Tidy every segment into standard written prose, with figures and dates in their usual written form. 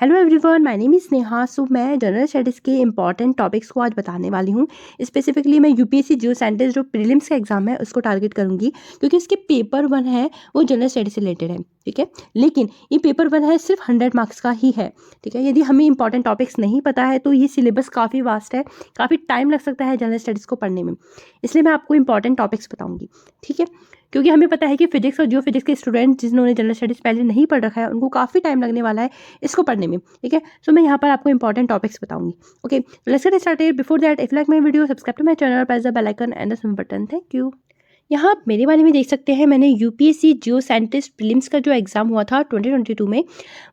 Hello everyone, my name is Neha. So मैं general studies के important topics को आज बताने वाली हूँ। स्पेसिफिकली मैं यूपीएससी जियो साइंटिस्ट जो प्रीलिम्स का एग्जाम है उसको टारगेट करूँगी, क्योंकि इसके पेपर 1 है वो जनरल स्टडीज से रिलेटेड है। ठीक है, लेकिन ये पेपर 1 है सिर्फ 100 मार्क्स का ही है। ठीक है, यदि हमें इंपॉर्टेंट टॉपिक्स नहीं पता है तो ये सिलेबस काफ़ी वास्ट है, काफ़ी टाइम लग सकता है जनरल स्टडीज़ को पढ़ने में। इसलिए मैं आपको इंपॉर्टेंट टॉपिक्स बताऊँगी। ठीक है, क्योंकि हमें पता है कि फिजिक्स और जियो फिजिक्स के स्टूडेंट जिन्होंने जनरल स्टडीज़ पहले नहीं पढ़ रखा है उनको काफ़ी टाइम लगने वाला है इसको पढ़ने में। ठीक है, सो मैं यहाँ पर आपको इंपॉर्टेंट टॉपिक्स बताऊंगी। Okay, let's get started. Before that, if like my video, subscribe to my channel, press the bell icon and the sum button. Thank you. यहाँ आप मेरे बारे में देख सकते हैं, मैंने यूपीएससी जियो साइंटिस्ट प्रीलिम्स का जो एग्जाम हुआ था 2022 में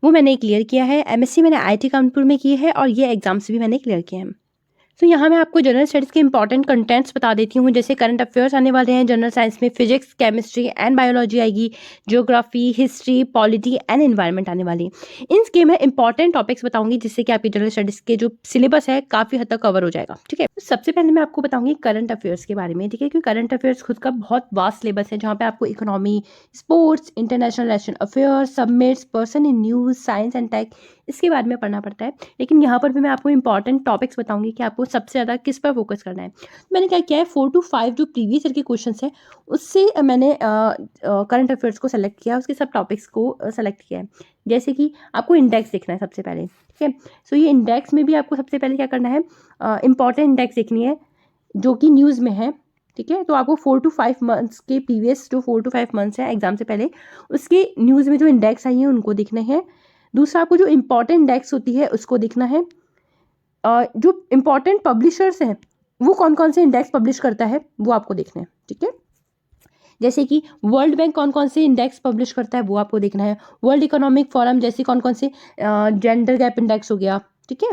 वो मैंने क्लियर किया है। एमएससी मैंने आईआईटी कानपुर में की है और ये एग्जाम्स भी मैंने क्लियर किए हैं। तो यहाँ मैं आपको जनरल स्टडीज़ के इंपॉर्टेंट कंटेंट्स बता देती हूँ। जैसे करंट अफेयर्स आने वाले हैं जनरल साइंस में, फिजिक्स, केमिस्ट्री एंड बायोलॉजी आएगी, geography, history, polity and environment आने वाली है। इनके मैं इंपॉर्टेंट टॉपिक्स बताऊंगी जिससे कि आपकी जनरल स्टडीज़ के जो सिलेबस है काफ़ी हद तक कवर हो जाएगा। ठीक है, तो सबसे पहले मैं आपको बताऊंगी करंट अफेयर्स के बारे में। ठीक है, क्योंकि करंट अफेयर्स खुद का बहुत वास्ट सिलेबस है, जहाँ पे आपको economy, sports, international relation affairs, submits, person in news, science and tech, इसके बारे में पढ़ना पड़ता है। लेकिन यहाँ पर भी मैं आपको इंपॉर्टेंट टॉपिक्स बताऊंगी कि आपको सबसे ज़्यादा किस पर फोकस करना है। मैंने क्या किया है, 4 to 5 जो प्रीवियस ईयर के क्वेश्चन है उससे मैंने करंट अफेयर्स को सेलेक्ट किया, उसके सब टॉपिक्स को सेलेक्ट किया है। जैसे कि आपको इंडेक्स देखना है सबसे पहले। ठीक है, सो ये इंडेक्स में भी आपको सबसे पहले क्या करना है, इंपॉर्टेंट इंडेक्स देखनी है जो कि न्यूज़ में है। ठीक है, तो आपको 4 to 5 मंथ्स के प्रीवियस जो 4 to 5 मंथ्स है एग्जाम से पहले उसके न्यूज़ में जो इंडेक्स आई है उनको देखने हैं। दूसरा, आपको जो इंपॉर्टेंट इंडेक्स होती है उसको देखना है। जो इंपॉर्टेंट पब्लिशर्स हैं वो कौन कौन से इंडेक्स पब्लिश करता है वो आपको देखना है। ठीक है, जैसे कि वर्ल्ड बैंक कौन कौन से इंडेक्स पब्लिश करता है वो आपको देखना है। वर्ल्ड इकोनॉमिक फोरम जैसे कौन कौन से, जेंडर गैप इंडेक्स हो गया। ठीक है,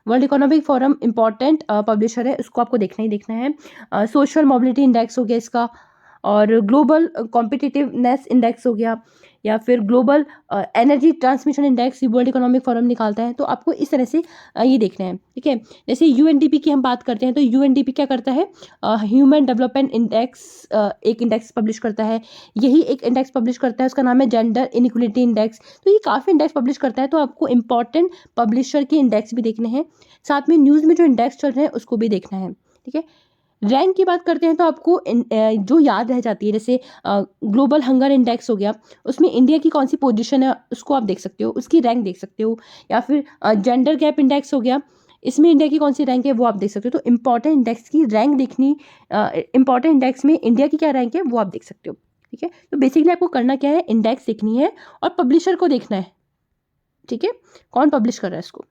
world economic forum important publisher है, उसको आपको देखना ही देखना है। सोशल मोबिलिटी इंडेक्स हो गया इसका, और ग्लोबल कॉम्पिटिटिवनेस इंडेक्स हो गया, या फिर global energy transmission index world economic forum निकालता है। तो आपको इस तरह से ये देखना है। ठीक है, जैसे यूएनडीपी की हम बात करते हैं तो यूएनडीपी क्या करता है, ह्यूमन डेवलपमेंट इंडेक्स एक इंडेक्स पब्लिश करता है। यही एक इंडेक्स पब्लिश करता है, उसका नाम है जेंडर इनइक्वलिटी इंडेक्स। तो ये काफ़ी इंडेक्स पब्लिश करता है, तो आपको इंपॉर्टेंट पब्लिशर के इंडेक्स भी देखने हैं, साथ में न्यूज़ में जो इंडेक्स चल रहे हैं उसको भी देखना है। ठीक है, रैंक की बात करते हैं तो आपको जो याद रह जाती है, जैसे ग्लोबल हंगर इंडेक्स हो गया, उसमें इंडिया की कौन सी पोजीशन है उसको आप देख सकते हो, उसकी रैंक देख सकते हो। या फिर जेंडर गैप इंडेक्स हो गया, इसमें इंडिया की कौन सी रैंक है वो आप देख सकते हो। तो इंपॉर्टेंट इंडेक्स की रैंक देखनी, इंपॉर्टेंट इंडेक्स में इंडिया की क्या रैंक है वो आप देख सकते हो। ठीक है, तो बेसिकली आपको करना क्या है, इंडेक्स देखनी है और पब्लिशर को देखना है। ठीक है, कौन पब्लिश कर रहा है इसको,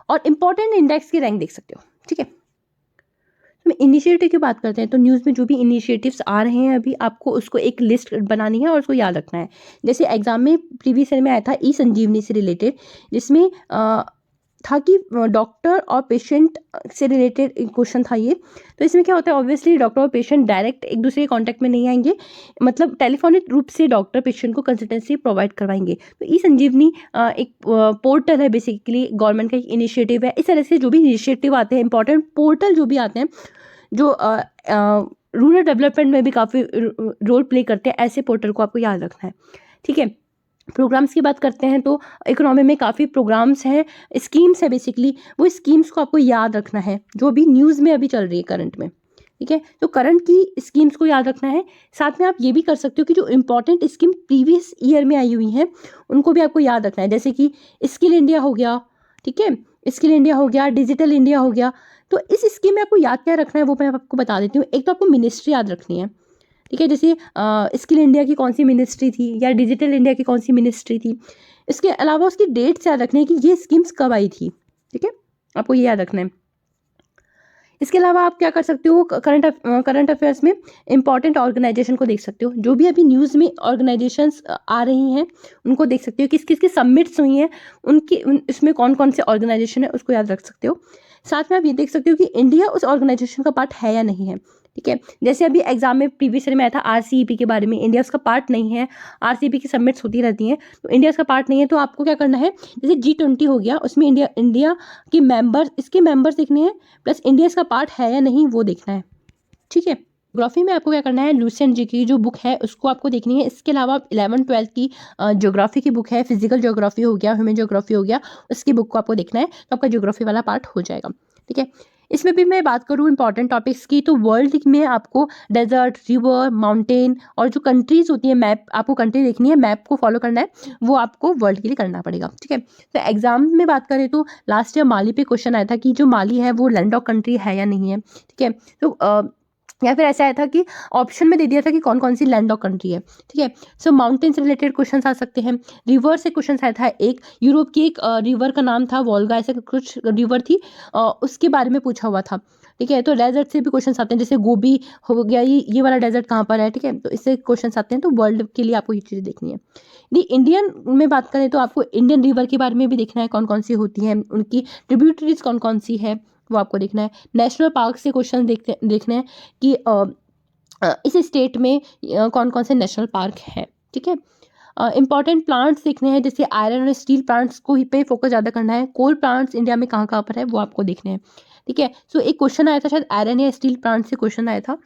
और इंपॉर्टेंट इंडेक्स की रैंक देख सकते हो। ठीक है, में इनिशिएटिव की बात करते हैं तो न्यूज़ में जो भी इनिशिएटिव्स आ रहे हैं अभी आपको उसको एक लिस्ट बनानी है और उसको याद रखना है। जैसे एग्जाम में प्रीवियस ईयर में आया था ई संजीवनी से रिलेटेड, जिसमें था कि डॉक्टर और पेशेंट से रिलेटेड क्वेश्चन था ये। तो इसमें क्या होता है, ऑब्वियसली डॉक्टर और पेशेंट डायरेक्ट एक दूसरे के कॉन्टैक्ट में नहीं आएंगे, मतलब टेलीफोनिक रूप से डॉक्टर पेशेंट को कंसल्टेंसी प्रोवाइड करवाएंगे। तो ई संजीवनी एक पोर्टल है, बेसिकली गवर्नमेंट का एक इनिशिएटिव है। इस तरह से जो भी इनिशिएटिव आते हैं, इंपॉर्टेंट पोर्टल जो भी आते हैं, जो रूरल डेवलपमेंट में भी काफ़ी रोल प्ले करते हैं, ऐसे पोर्टल को आपको याद रखना है। ठीक है, प्रोग्राम्स की बात करते हैं तो इकोनॉमी में काफ़ी प्रोग्राम्स हैं, स्कीम्स है, बेसिकली वो स्कीम्स को आपको याद रखना है जो भी न्यूज़ में अभी चल रही है करंट में। ठीक है, तो करंट की स्कीम्स को याद रखना है। साथ में आप ये भी कर सकते हो कि जो इंपॉर्टेंट स्कीम प्रीवियस ईयर में आई हुई हैं उनको भी आपको याद रखना है, जैसे कि स्किल इंडिया हो गया। ठीक है, स्किल इंडिया हो गया, डिजिटल इंडिया हो गया। तो इस स्कीम में आपको याद क्या रखना है वो मैं आपको बता देती हूँ। एक तो आपको मिनिस्ट्री याद रखनी है। ठीक है, जैसे स्किल इंडिया की कौन सी मिनिस्ट्री थी या डिजिटल इंडिया की कौन सी मिनिस्ट्री थी। इसके अलावा उसकी डेट्स याद रखनी है कि ये स्कीम्स कब आई थी। ठीक है, आपको ये याद रखना है। इसके अलावा आप क्या कर सकते हो, करंट अफेयर्स में इंपॉर्टेंट ऑर्गेनाइजेशन को देख सकते हो। जो भी अभी न्यूज़ में ऑर्गेनाइजेशंस आ रही हैं उनको देख सकते हो, किस किस की सबमिट्स हुई हैं, इसमें कौन कौन से ऑर्गेनाइजेशन है उसको याद रख सकते हो। साथ में आप ये देख सकते हो कि इंडिया उस ऑर्गेनाइजेशन का पार्ट है या नहीं है। ठीक है, जैसे अभी एग्जाम में प्रीवियस ईयर में आया था आरसीईपी के बारे में, इंडिया उसका पार्ट नहीं है। आरसीईपी की सबमिट्स होती रहती हैं तो इंडिया उसका पार्ट नहीं है। तो आपको क्या करना है, जैसे G20 हो गया, उसमें इंडिया के मेंबर्स, इसके मेंबर्स देखने हैं, प्लस इंडिया इसका पार्ट है या नहीं वो देखना है। ठीक है, ज्योग्राफी में आपको क्या करना है, लूसेंट जी की जो बुक है उसको आपको देखनी है। इसके अलावा आप 11th-12th की ज्योग्राफी की बुक है, फिजिकल ज्योग्राफी हो गया, ह्यूमन ज्योग्राफी हो गया, उसकी बुक को आपको देखना है, तो आपका ज्योग्राफी वाला पार्ट हो जाएगा। ठीक है, इसमें भी मैं बात करूँ इंपॉर्टेंट टॉपिक्स की, तो वर्ल्ड में आपको डेजर्ट, रिवर, माउंटेन और जो कंट्रीज होती है, मैप आपको कंट्री देखनी है, मैप को फॉलो करना है, वो आपको वर्ल्ड के लिए करना पड़ेगा। ठीक है, तो एग्जाम में बात करें तो लास्ट ईयर माली पे क्वेश्चन आया था कि जो माली है वो लैंडलॉक कंट्री है या नहीं है। ठीक है, तो या फिर ऐसा आया था कि ऑप्शन में दे दिया था कि कौन कौन सी लैंडलॉक कंट्री है। ठीक है, सो माउंटेन से रिलेटेड क्वेश्चन आ सकते हैं। रिवर से क्वेश्चन आया था, एक यूरोप की एक रिवर का नाम था वोल्गा, ऐसे कुछ रिवर थी, उसके बारे में पूछा हुआ था। ठीक है, तो डेजर्ट से भी क्वेश्चन आते हैं, जैसे गोबी हो गया, ये वाला डेजर्ट कहाँ पर है। ठीक है, तो इससे क्वेश्चन आते हैं, तो वर्ल्ड के लिए आपको ये चीज़ें देखनी है। यदि इंडियन में बात करें तो आपको इंडियन रिवर के बारे में भी देखना है, कौन कौन सी होती हैं, उनकी ट्रिब्यूटरीज कौन कौन सी है, वो आपको देखना है। नेशनल पार्क से क्वेश्चन देखने हैं कि इस स्टेट में कौन कौन से नेशनल पार्क हैं। ठीक है, इंपॉर्टेंट प्लांट्स देखने हैं, जैसे आयरन और स्टील प्लांट्स को ही पे फोकस ज़्यादा करना है। कोल प्लांट्स इंडिया में कहाँ कहाँ पर है वो आपको देखने हैं। ठीक है, सो एक क्वेश्चन आया था, शायद आयरन या स्टील प्लांट से क्वेश्चन आया था,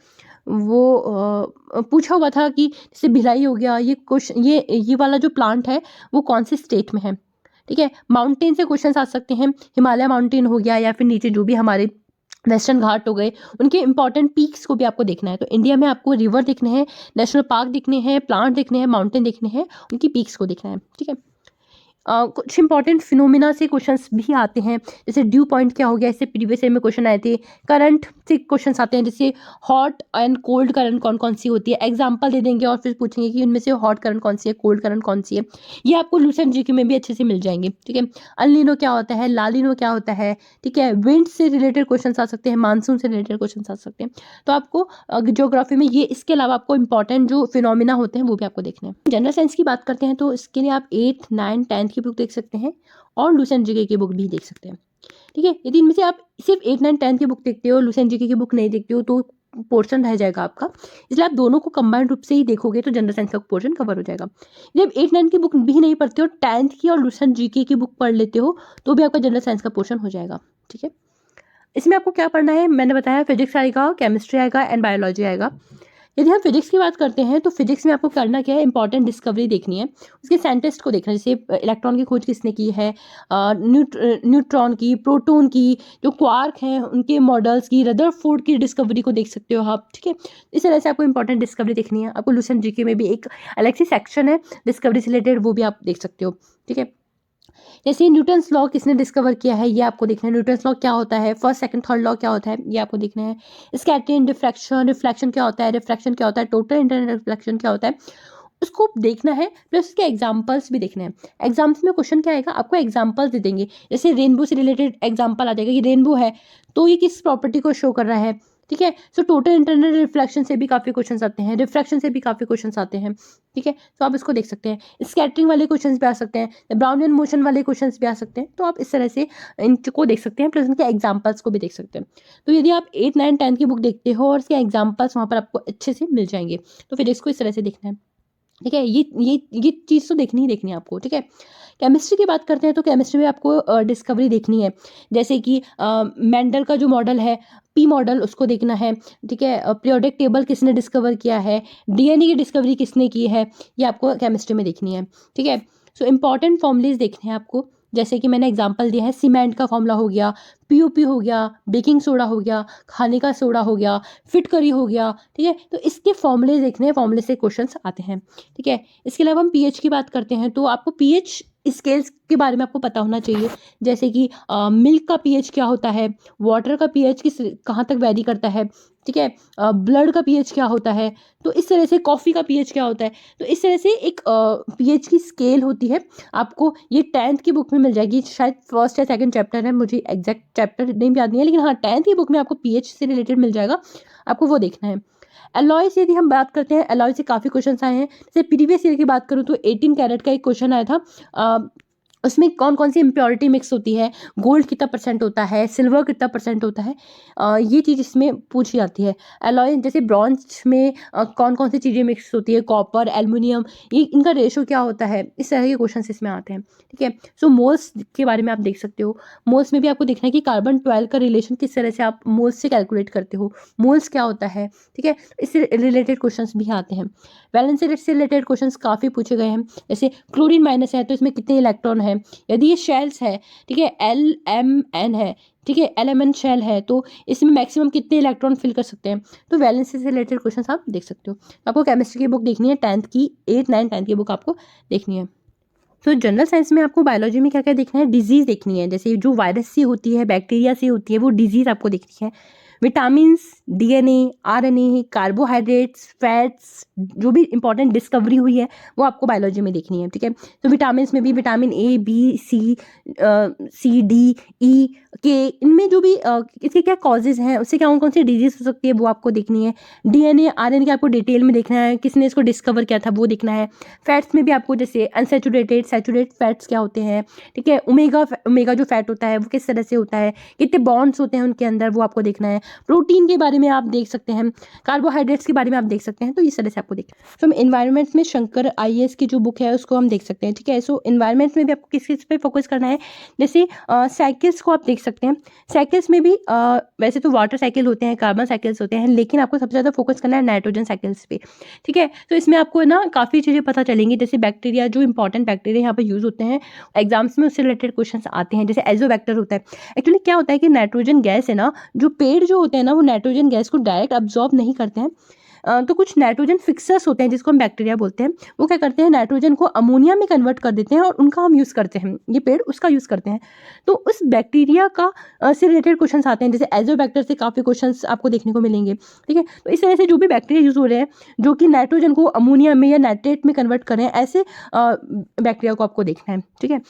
वो पूछा हुआ था कि जैसे भिलाई हो गया, ये क्वेश्चन ये वाला जो प्लांट है वो कौन से स्टेट में है। ठीक है, माउंटेन से क्वेश्चन आ सकते हैं, हिमालय माउंटेन हो गया, या फिर नीचे जो भी हमारे वेस्टर्न घाट हो गए, उनके इंपॉर्टेंट पीक्स को भी आपको देखना है। तो इंडिया में आपको रिवर देखने हैं, नेशनल पार्क देखने हैं, प्लांट देखने हैं, माउंटेन देखने हैं, उनकी पीक्स को देखना है। ठीक है, कुछ इंपॉर्टेंट फिनोमिना से क्वेश्चंस भी आते हैं, जैसे ड्यू पॉइंट क्या हो गया, इससे प्रीवियस ईयर में क्वेश्चन आए थे। करंट से क्वेश्चंस आते हैं, जैसे हॉट एंड कोल्ड करंट कौन कौन सी होती है, एग्जांपल दे देंगे और फिर पूछेंगे कि उनमें से हॉट करंट कौन सी है, कोल्ड करंट कौन सी है। ये आपको लूसेंट जीके में भी अच्छे से मिल जाएंगे। ठीक है, अल्निनो क्या होता है, लालिनो क्या होता है। ठीक है, विंड से रिलेटेड क्वेश्चन आ सकते हैं, मानसून से रिलेटेड क्वेश्चन आ सकते हैं। तो आपको ज्योग्राफी में ये, इसके अलावा आपको इंपॉर्टेंट जो फिनोमिना होते हैं वो भी आपको देखना है। जनरल साइंस की बात करते हैं तो इसके लिए आप 8th 9th 10th की बुक देख सकते हैं और लूसेंट जीके की बुक भी देख सकते हैं। ठीक है, यदि इनमें से आप सिर्फ 8th 9th 10th की बुक देखते हो, लूसेंट जीके की बुक नहीं देखते हो, तो पोर्शन रह जाएगा आपका। इसलिए आप दोनों को कंबाइंड रूप से ही देखोगे तो जनरल साइंस का पोर्शन कवर हो जाएगा। यदि आप 8th 9th की बुक भी नहीं पढ़ते हो, 10th की और लूसेंट जीके की बुक पढ़ लेते हो, तो भी आपका जनरल साइंस का पोर्शन हो जाएगा। ठीक है, इसमें आपको क्या पढ़ना है, मैंने बताया, फिजिक्स आएगा, केमिस्ट्री आएगा एंड बायोलॉजी आएगा। यदि हम फिजिक्स की बात करते हैं तो फिजिक्स में आपको करना क्या है, इंपॉर्टेंट डिस्कवरी देखनी है, उसके साइंटिस्ट को देखना है, जैसे इलेक्ट्रॉन की खोज किसने की है, न्यूट्रॉन की, प्रोटॉन की, जो क्वार्क हैं उनके मॉडल्स की, रदरफोर्ड की डिस्कवरी को देख सकते हो आप। ठीक है, इस तरह से आपको इंपॉर्टेंट डिस्कवरी देखनी है। आपको लूसेंट जीके में भी एक अलग से सेक्शन है डिस्कवरी से रिलेटेड, वो भी आप देख सकते हो। ठीक है, जैसे न्यूटन्स लॉ किसने डिस्कवर किया है, ये आपको देखना है। न्यूटन्स लॉ क्या होता है, फर्स्ट सेकंड थर्ड लॉ क्या होता है, ये आपको देखना है। स्कैटरिंग, डिफ्रैक्शन, रिफ्लेक्शन क्या होता है, रिफ्रैक्शन क्या होता है, टोटल इंटरनल रिफ्लेक्शन क्या होता है, उसको देखना है। प्लस उसके एग्जाम्पल्स भी देखने हैं। एग्जाम्स में क्वेश्चन क्या आएगा, आपको एग्जाम्पल्स दे देंगे, जैसे रेनबो से रिलेटेड एग्जाम्पल आ जाएगा कि रेनबो है तो ये किस प्रॉपर्टी को शो कर रहा है। ठीक है, सो टोटल इंटरनल रिफ्लेक्शन से भी काफ़ी क्वेश्चन आते हैं, रिफ्रैक्शन से भी काफ़ी क्वेश्चन आते हैं। ठीक है, तो आप इसको देख सकते हैं। स्कैटरिंग वाले क्वेश्चन भी आ सकते हैं, ब्राउनियन मोशन वाले क्वेश्चन भी आ सकते हैं, तो आप इस तरह से इनको देख सकते हैं, प्लस उनके एग्जाम्पल्स को भी देख सकते हैं। तो यदि आप 8th 9th 10th की बुक देखते हो और उसके एग्जाम्पल्स वहाँ पर आपको अच्छे से मिल जाएंगे, तो फिजिक्स को इस तरह से देखना है। ठीक है, ये चीज़ तो देखनी ही देखनी है आपको। ठीक है, केमिस्ट्री की बात करते हैं तो केमिस्ट्री में आपको डिस्कवरी देखनी है, जैसे कि मेंडल का जो मॉडल है, पी मॉडल, उसको देखना है। ठीक है, पीरियोडिक टेबल किसने डिस्कवर किया है, डीएनए की डिस्कवरी किसने की है, ये आपको केमिस्ट्री में देखनी है। ठीक है, सो इंपॉर्टेंट फॉर्मूलेज देखने हैं आपको, जैसे कि मैंने एग्जांपल दिया है, सीमेंट का फॉर्मूला हो गया, पीओपी हो गया, बेकिंग सोडा हो गया, खाने का सोडा हो गया, फिटकरी हो गया। ठीक है, तो इसके फॉर्मूले देखने हैं, फॉर्मूले से क्वेश्चंस आते हैं। ठीक है, इसके अलावा हम पीएच की बात करते हैं तो आपको पीएच स्केल्स के बारे में आपको पता होना चाहिए, जैसे कि मिल्क का पीएच क्या होता है, वाटर का पीएच कहाँ तक वैरी करता है। ठीक है, ब्लड का पीएच क्या होता है, तो इस तरह से कॉफ़ी का पीएच क्या होता है, तो इस तरह से एक पीएच की स्केल होती है। आपको ये 10th की बुक में मिल जाएगी, शायद फर्स्ट या सेकंड चैप्टर है, मुझे एग्जैक्ट चैप्टर नेम याद नहीं है, लेकिन हाँ 10th की बुक में आपको पीएच से रिलेटेड मिल जाएगा, आपको वो देखना है। एलॉय से यदि हम बात करते हैं, एलॉय से काफ़ी क्वेश्चन आए हैं, जैसे प्रीवियस ईयर की बात करूँ तो 18 कैरेट का एक क्वेश्चन आया था, उसमें कौन कौन सी इम्प्योरिटी मिक्स होती है, गोल्ड कितना परसेंट होता है, सिल्वर कितना परसेंट होता है, ये चीज़ इसमें पूछी जाती है। एलॉय जैसे ब्रॉन्ज में कौन कौन सी चीज़ें मिक्स होती है, कॉपर, एल्युमिनियम, ये इनका रेशो क्या होता है, इस तरह के क्वेश्चन इसमें आते हैं। ठीक है, सो मोल्स के बारे में आप देख सकते हो। मोल्स में भी आपको देखना है कि कार्बन-12 का रिलेशन किस तरह से आप मोल्स से कैलकुलेट करते हो, मोल्स क्या होता है। ठीक है, इससे रिलेटेड क्वेश्चन भी आते हैं। वैलेंस से रिलेटेड क्वेश्चन काफ़ी पूछे गए हैं। जैसे क्लोरीन माइनस है तो इसमें कितने इलेक्ट्रॉन है, यदि ये शेल्स है, ठीक है, LMN है, ठीक है, LMN शेल है, तो इसमें मैक्सिमम कितने इलेक्ट्रॉन फिल कर सकते हैं। तो वैलेंस से रिलेटेड क्वेश्चन आप देख सकते हो। आपको केमिस्ट्री की बुक देखनी है, 10th की, 8, 9, 10th की बुक आपको देखनी है। तो जनरल साइंस में आपको बायोलॉजी में क्या क्या देखना है, डिजीज़ देखनी है, जैसे जो वायरस से होती है, बैक्टीरिया से होती है, वो डिजीज़ आपको देखनी है। Vitamins, DNA, RNA, carbohydrates, fats, जो भी इंपॉर्टेंट डिस्कवरी हुई है वो आपको बायोलॉजी में देखनी है। ठीक है, तो विटामिन्स में भी vitamin A, B, C, D, E, K, इनमें जो भी इसके क्या कॉजेज़ हैं, उससे क्या कौन सी डिजीज़ हो सकती है वो आपको देखनी है। DNA, RNA का आपको डिटेल में देखना है, किसने इसको डिस्कवर किया था वो देखना है। फैट्स में भी आपको जैसे अनसैचुरेटेड, सैचुरेटेड फैट्स क्या होते हैं, ठीक है, ओमेगा जो फैट होता है वो किस तरह से होता है, कितने बॉन्ड्स होते हैं उनके अंदर, वो आपको देखना है। प्रोटीन के बारे में आप देख सकते हैं, कार्बोहाइड्रेट्स के बारे में आप देख सकते हैं, तो इस तरह से आपको देखना है। तो एनवायरनमेंट में शंकर IAS की जो बुक है उसको हम देख सकते हैं। ठीक है, सो एनवायरनमेंट में भी आपको किस किस पे फोकस करना है, जैसे साइकिल्स को आप देख सकते हैं। साइकिल्स में भी वैसे तो वाटर साइकिल होते हैं, कार्बन साइकिल्स होते हैं, लेकिन आपको सबसे ज़्यादा फोकस करना है नाइट्रोजन साइकिल्स पे। ठीक है, तो इसमें आपको ना काफ़ी चीज़ें पता चलेंगी, जैसे बैक्टीरिया, जो इंपॉर्टेंट बैक्टीरिया यहाँ पर यूज़ होते हैं एग्जाम्स में, उससे रिलेटेड क्वेश्चन आते हैं। जैसे एजोबैक्टर होता है, एक्चुअली क्या होता है कि नाइट्रोजन गैस है ना, जो पेड़ जो होते हैं ना वो नाइट्रोजन गैस को डायरेक्ट अब्जॉर्ब नहीं करते हैं। तो कुछ नाइट्रोजन फिक्सर्स होते हैं जिसको हम बैक्टीरिया बोलते हैं, वो क्या करते हैं, नाइट्रोजन को अमोनिया में कन्वर्ट कर देते हैं और उनका हम यूज़ करते हैं, ये पेड़ उसका यूज़ करते हैं। तो उस बैक्टीरिया का से रिलेटेड क्वेश्चंस आते हैं, जैसे एजोबैक्टर से काफ़ी क्वेश्चंस आपको देखने को मिलेंगे। ठीक है, तो इस तरह से जो भी बैक्टीरिया यूज़ हो रहे हैं जो कि नाइट्रोजन को अमोनिया में या नाइट्रेट में कन्वर्ट कर रहे हैं, ऐसे बैक्टीरिया को आपको देखना है। ठीक है,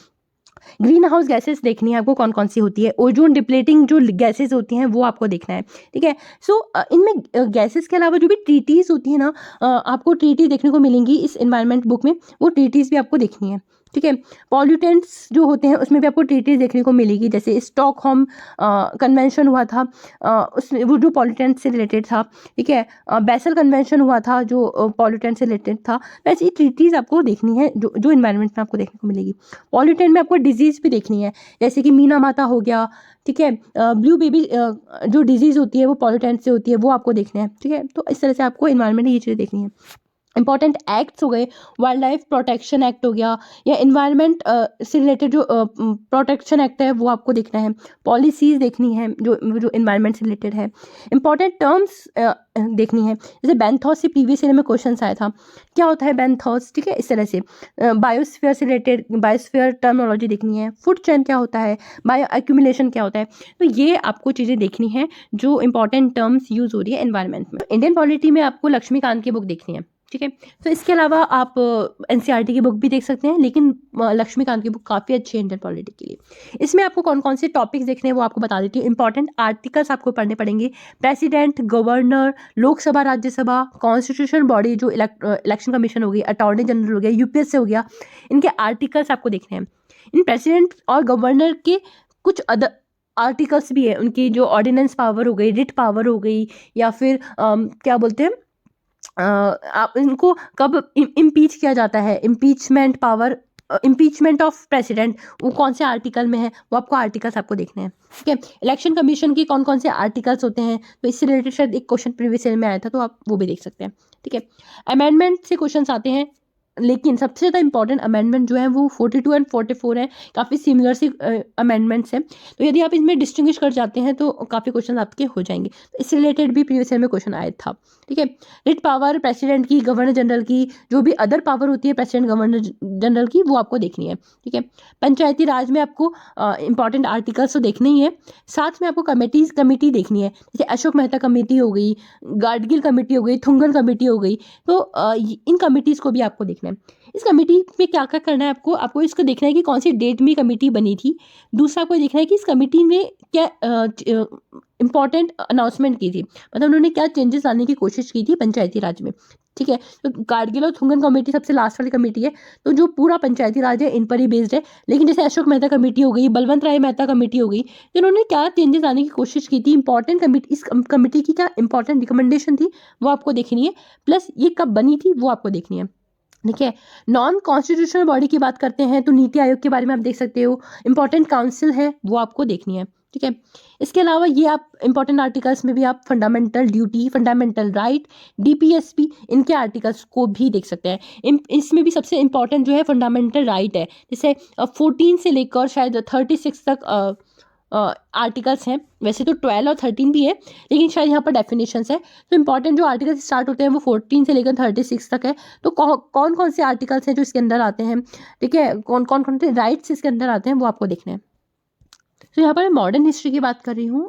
ग्रीन हाउस गैसेस देखनी है आपको कौन कौन सी होती है, ओजोन डिप्लेटिंग जो गैसेस होती हैं वो आपको देखना है। ठीक है, सो इनमें गैसेस के अलावा जो भी ट्रीटीज़ होती है ना, आपको ट्रीटी देखने को मिलेंगी इस एनवायरनमेंट बुक में, वो ट्रीटीज़ भी आपको देखनी है। ठीक है, पॉल्यूटेंट्स जो होते हैं उसमें भी आपको ट्रीटीज़ देखने को मिलेगी, जैसे स्टॉकहोम कन्वेंशन हुआ था, उसमें वो जो पॉल्यूटेंट से रिलेटेड था। ठीक है, बेसल कन्वेंशन हुआ था जो पॉल्यूटेंट से रिलेटेड था। वैसे ये ट्रीटीज़ आपको देखनी है जो जो एनवायरनमेंट में आपको देखने को मिलेगी। पॉल्यूटेंट में आपको डिजीज़ भी देखनी है, जैसे कि मीना माता हो गया। ठीक है, ब्लू बेबी जो डिजीज़ होती है वो पॉल्यूटेंट से होती है, वो आपको देखना है। ठीक है, तो इस तरह से आपको एनवायरनमेंट में ये चीज़ें देखनी है। इंपॉर्टेंट एक्ट्स हो गए, वाइल्ड लाइफ प्रोटेक्शन एक्ट हो गया, या इन्वायरमेंट से रिलेटेड जो प्रोटेक्शन एक्ट है वो आपको देखना है। पॉलिसीज़ देखनी है जो जो इन्वायरमेंट से रिलेटेड है। इंपॉर्टेंट टर्म्स देखनी है, जैसे बेंथॉस से प्रीवियस ईयर में क्वेश्चन आया था, क्या होता है बेंथॉस। ठीक है, इस तरह से बायोस्फीयर से रिलेटेड बायोस्फीयर टर्मिनोलॉजी देखनी है। फूड चेन क्या होता है, बायो एक्यूमुलेशन क्या होता है, तो ये आपको चीज़ें देखनी है जो इंपॉर्टेंट टर्म्स यूज़ हो रही है एनवायरनमेंट में। इंडियन पॉलिटी में आपको लक्ष्मीकांत की बुक देखनी है। ठीक है, तो इसके अलावा आप NCERT की बुक भी देख सकते हैं, लेकिन लक्ष्मीकांत की बुक काफ़ी अच्छी है इंडियन पॉलिटी के लिए। इसमें आपको कौन कौन से टॉपिक्स देखने हैं वो आपको बता देती हूँ। इंपॉर्टेंट आर्टिकल्स आपको पढ़ने पड़ेंगे, president, governor, Lok Sabha, Rajya Sabha, constitution body जो इलेक्शन कमीशन हो गई, अटॉर्नी जनरल हो गया, UPSC हो गया, इनके आर्टिकल्स आपको देखने हैं। इन प्रेसिडेंट और गवर्नर के कुछ अदर आर्टिकल्स भी है, उनकी जो ऑर्डिनेंस पावर हो गई, रिट पावर हो गई, या फिर क्या बोलते हैं, आप इनको कब इम्पीच किया जाता है, impeachment power, impeachment of president, वो कौन से आर्टिकल में है, वो आपको आर्टिकल्स आपको देखने हैं। ठीक है, इलेक्शन कमीशन की कौन कौन से आर्टिकल्स होते हैं, तो इससे रिलेटेड शायद एक क्वेश्चन प्रीवियस ईयर में आया था, तो आप वो भी देख सकते हैं। ठीक है, अमेंडमेंट से क्वेश्चन आते हैं, लेकिन सबसे ज़्यादा इंपॉर्टेंट अमेंडमेंट जो है वो 42 एंड 44 है, काफ़ी सिमिलर से अमेंडमेंट्स हैं, तो यदि आप इसमें डिस्टिंग्विश कर जाते हैं तो काफ़ी क्वेश्चन आपके हो जाएंगे। तो इससे रिलेटेड भी प्रीवियस ईयर में क्वेश्चन आया था। ठीक है, रिट पावर प्रेसिडेंट की, गवर्नर जनरल की, जो भी अदर पावर होती है प्रेसिडेंट गवर्नर जनरल की, वो आपको देखनी है। ठीक है, पंचायती राज में आपको इंपॉर्टेंट आर्टिकल्स तो देखने ही है, साथ में आपको कमेटी देखनी है, जैसे अशोक मेहता कमेटी हो गई, गाडगिल कमेटी हो गई, थुंगन कमेटी हो गई, तो इन कमेटीज़ को भी आपको देखना है। इस कमेटी में क्या क्या करना है, आपको इसको देखना है कि कौन सी डेट में कमेटी बनी थी। दूसरा आपको देखना है कि इस कमेटी में क्या इम्पोर्टेंट अनाउंसमेंट की थी, मतलब उन्होंने क्या चेंजेस लाने की कोशिश की थी पंचायती राज में। ठीक है, तो गाडगिल और थुंगन कमेटी सबसे लास्ट वाली कमेटी है, तो जो पूरा पंचायती राज है इन पर ही बेस्ड है। लेकिन जैसे अशोक मेहता कमेटी हो गई, बलवंत राय मेहता कमेटी हो गई, तो इन्होंने क्या चेंजेस लाने की कोशिश की थी, इंपॉर्टेंट कमेटी, इस कमेटी की क्या इंपॉर्टेंट रिकमेंडेशन थी वो आपको देखनी है, प्लस ये कब बनी थी वो आपको देखनी है। ठीक है, नॉन कॉन्स्टिट्यूशनल बॉडी की बात करते हैं तो नीति आयोग के बारे में आप देख सकते हो, इंपॉर्टेंट काउंसिल है वो आपको देखनी है। ठीक है, इसके अलावा ये आप इंपॉर्टेंट आर्टिकल्स में भी आप fundamental duty, fundamental right, DPSP, इनके आर्टिकल्स को भी देख सकते हैं। इसमें भी सबसे इंपॉर्टेंट जो है फंडामेंटल राइट है, जैसे 14 से लेकर शायद 36 तक आर्टिकल्स हैं। वैसे तो 12 और 13 भी है, लेकिन शायद यहाँ पर डेफिनेशंस है। तो इंपॉर्टेंट जो आर्टिकल्स स्टार्ट होते हैं वो 14 से लेकर 36 तक है। तो कौन कौन से आर्टिकल्स हैं जो इसके अंदर आते हैं, ठीक है, कौन कौन से राइट्स इसके अंदर आते हैं वो आपको देखना है। तो यहाँ पर मैं मॉडर्न हिस्ट्री की बात कर रही हूँ।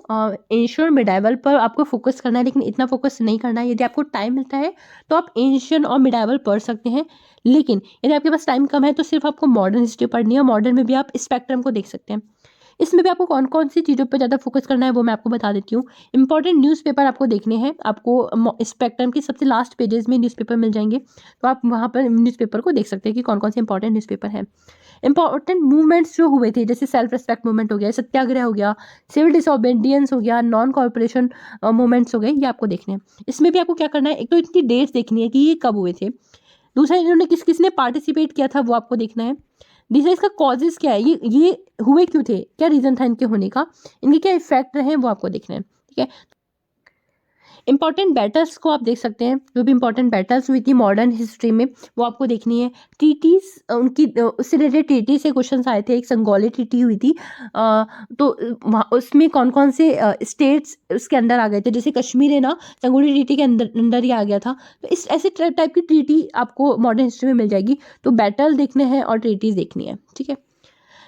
एंशियंट मिडाइवल पर आपको फोकस करना है, लेकिन इतना फोकस नहीं करना है। यदि आपको टाइम मिलता है तो आप एंशियंट और मिडाइवल पढ़ सकते हैं, लेकिन यदि आपके पास टाइम कम है तो सिर्फ आपको मॉडर्न हिस्ट्री पढ़नी है। मॉडर्न में भी आप स्पेक्ट्रम को देख सकते हैं। इसमें भी आपको कौन कौन सी चीज़ों पर ज़्यादा फोकस करना है वो मैं आपको बता देती हूँ। इंपॉर्टेंट न्यूज़पेपर आपको देखने हैं, आपको स्पेक्ट्रम की सबसे लास्ट पेजेस में न्यूज़पेपर मिल जाएंगे, तो आप वहाँ पर न्यूज़पेपर को देख सकते हैं कि कौन कौन से इंपॉर्टेंट न्यूज़पेपर हैं। इंपॉर्टेंट मूवमेंट्स जो हुए थे, जैसे सेल्फ रिस्पेक्ट मूवमेंट हो गया, सत्याग्रह हो गया, सिविल डिसोबीडियंस हो गया, नॉन कॉर्पोरेशन मूवमेंट्स हो गए, ये आपको देखने हैं। इसमें भी आपको क्या करना है, एक तो इनकी डेट्स देखनी है कि ये कब हुए थे, दूसरा इन्होंने किस किस ने पार्टिसिपेट किया था वो आपको देखना है, तीसरा इसका कॉजेज क्या है, ये हुए क्यों थे, क्या रीजन था इनके होने का, इनके क्या इफेक्ट रहे वो आपको देखना है। ठीक है, इंपॉर्टेंट बैटल्स को आप देख सकते हैं, जो भी इंपॉर्टेंट बैटल्स हुई थी मॉडर्न हिस्ट्री में वो आपको देखनी है। ट्रीटीज उनकी उससे रिलेटेड ट्रीटी से क्वेश्चंस आए थे। एक संगोली ट्रीटी हुई थी, तो उसमें कौन कौन से स्टेट्स उसके अंदर आ गए थे, जैसे कश्मीर है ना, संगोली ट्रीटी के अंदर ही आ गया था। तो इस ऐसे टाइप की ट्रीटी आपको मॉडर्न हिस्ट्री में मिल जाएगी। तो बैटल देखने हैं और ट्रीटीज देखनी है। ठीक है,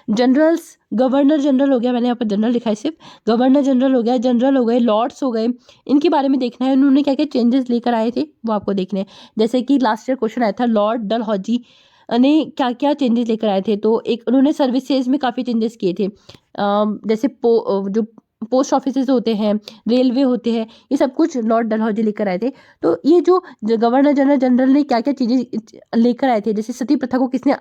जनरल्स, गवर्नर जनरल हो गया, मैंने यहाँ पर जनरल लिखा है सिर्फ, गवर्नर जनरल हो गया, जनरल हो गए, लॉर्ड्स हो गए, इनके बारे में देखना है, उन्होंने क्या क्या चेंजेस लेकर आए थे वो आपको देखने हैं। जैसे कि लास्ट ईयर क्वेश्चन आया था, लॉर्ड डलहौजी ने क्या क्या चेंजेस लेकर आए थे, तो एक उन्होंने सर्विसेज में काफ़ी चेंजेस किए थे। जैसे जो पोस्ट ऑफिसेज होते हैं, रेलवे होते हैं, ये सब कुछ लॉर्ड डलहौजी लेकर आए थे। तो ये जो गवर्नर जनरल जनरल ने क्या क्या चीज़ें लेकर आए थे, जैसे सती प्रथा को किसने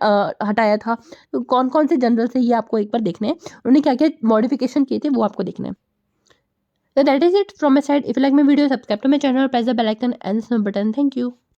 हटाया था, तो कौन कौन से जनरल थे ये आपको एक बार देखना है, उन्होंने क्या क्या मॉडिफिकेशन किए थे वो आपको देखना है। So that is it from my side. If you like my video, subscribe to my channel, press the bell icon and the button. Thank you.